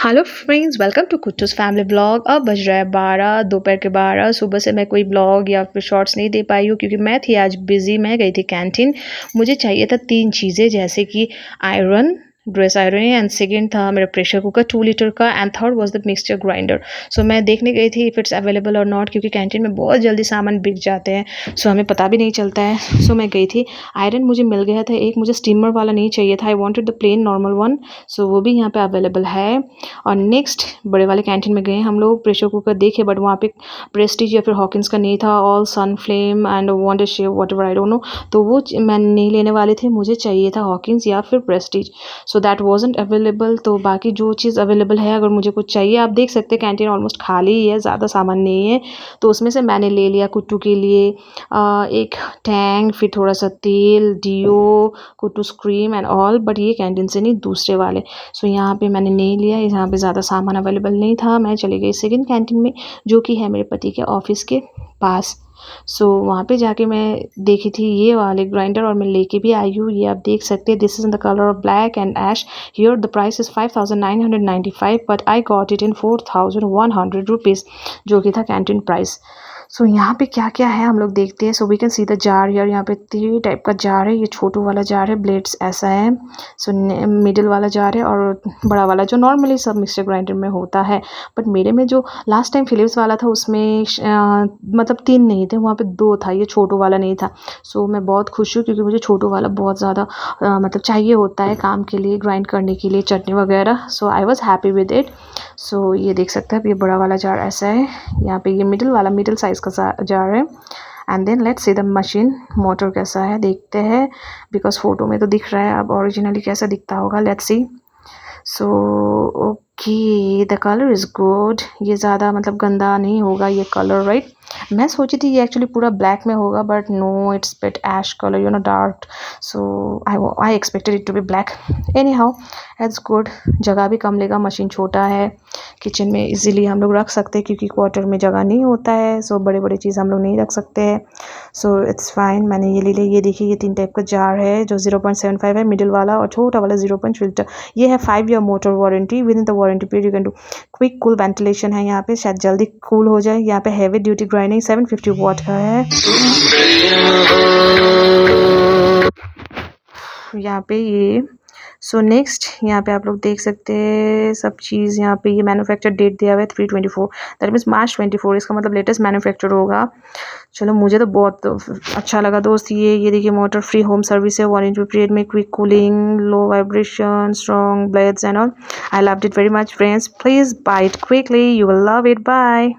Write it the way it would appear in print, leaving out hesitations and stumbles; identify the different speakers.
Speaker 1: Hello friends, welcome to Kuttus family blog. अब बज रहा है 12 दोपहर के 12। सुबह से मैं कोई ब्लॉग या फिर शॉर्ट्स नहीं दे पाई हूँ क्योंकि मैं थी आज बिज़ी। मैं गई थी कैंटीन। मुझे चाहिए था 3 चीज़ें, जैसे कि iron, dress iron, and second था मेरा प्रेशर कुकर 2 लीटर का, and third was the mixture grinder. So मैं देखने गई थी इफ़ इट्स अवेलेबल और नॉट, क्योंकि कैंटीन में बहुत जल्दी सामान बिक जाते हैं, सो हमें पता भी नहीं चलता है। सो मैं गई थी। आयरन मुझे मिल गया था एक, मुझे स्टीमर वाला नहीं चाहिए था। I wanted the plain normal one, so वो भी यहाँ पे अवेलेबल है। और नेक्स्ट बड़े वाले कैंटीन में गए हम लोग, प्रेशर कुकर देखे बट वहाँ पे प्रेस्टीज या फिर हॉकिंस का नहीं था, all Sunflame and Wonderchef whatever I don't know, तो वो मैं नहीं लेने वाले थे। मुझे चाहिए था हॉकिंस या फिर Prestige, so that wasn't available. तो बाकी जो चीज़ अवेलेबल है, अगर मुझे कुछ चाहिए, आप देख सकते हैं कैंटीन ऑलमोस्ट खाली ही है, ज़्यादा सामान नहीं है। तो उसमें से मैंने ले लिया कुट्टू के लिए एक टैंक, फिर थोड़ा सा तेल, deo, Kuttus cream and all, but ये कैंटीन से नहीं, दूसरे वाले। सो यहाँ पे मैंने नहीं लिया, यहाँ पे ज़्यादा सामान अवेलेबल नहीं था। मैं चली गई सेकंड कैंटीन में, जो कि है मेरे पति के ऑफिस के पास। सो वहाँ पे जाके मैं देखी थी ये वाले ग्राइंडर, और मैं लेके भी आई हूँ। ये आप देख सकते हैं, this is in the colour of black and ash. Here the price is 5995, but I got it in 4100 rupees, जो कि था कैंटीन प्राइस। सो यहाँ पे क्या क्या है हम लोग देखते हैं। So we can see the jar यार, यहाँ पे 3 टाइप का जार है। ये छोटू वाला जार है, ब्लेड्स ऐसा है। सो मिडिल वाला जार है, और बड़ा वाला जो नॉर्मली सब मिक्सर ग्राइंडर में होता है। बट मेरे में जो लास्ट टाइम फिलिप्स वाला था, उसमें मतलब 3 नहीं थे, वहाँ पे 2 था, ये छोटू वाला नहीं था। सो मैं बहुत खुश हूँ क्योंकि मुझे छोटू वाला बहुत ज़्यादा मतलब चाहिए होता है काम के लिए, ग्राइंड करने के लिए, चटनी वगैरह। So I was happy with it. So ये देख सकते हैं आप, ये बड़ा वाला जार ऐसा है। यहाँ पे ये मिडिल वाला, मिडिल साइज़ का जार है। And then let's see the machine motor कैसा है, देखते हैं। बिकॉज फोटो में तो दिख रहा है, अब ओरिजिनली कैसा दिखता होगा, let's see. So okay, the colour is good. ये ज़्यादा मतलब गंदा नहीं होगा ये कलर, राइट? मैं सोची थी ये एक्चुअली पूरा ब्लैक में होगा, but no, it's bit ash colour, you know, dark. So I expected it to be black. Anyhow, it's good. जगह भी कम लेगा, मशीन छोटा है, किचन में इजीली हम लोग रख सकते हैं क्योंकि क्वार्टर में जगह नहीं होता है। सो बड़े बड़े चीज़ हम लोग नहीं रख सकते हैं। सो इट्स फाइन, मैंने ये ले लिया। ये देखिए, ये 3 टाइप का जार है, जो 0.75 है मिडिल वाला, और छोटा वाला 0.2 ये है। 5 year motor warranty, with in the warranty period you can do quick cool ventilation है यहाँ पे, शायद जल्दी कूल हो जाए। यहाँ पे हैवी ड्यूटी ग्राइंडिंग 750 वाट का है। यहाँ पे ये सो नेक्स्ट यहाँ पे आप लोग देख सकते हैं सब चीज़। यहाँ पे ये मैन्युफैक्चर डेट दिया हुआ है 3/24, दैट मीन्स March 24, इसका मतलब लेटेस्ट मैन्युफैक्चर होगा। चलो, मुझे तो बहुत अच्छा लगा दोस्त। ये देखिए, मोटर फ्री होम सर्विस है, वारंटी पीरियड में, quick cooling, low vibration, strong blades and all. I loved it very much friends, please buy it quickly, you will love it. Bye.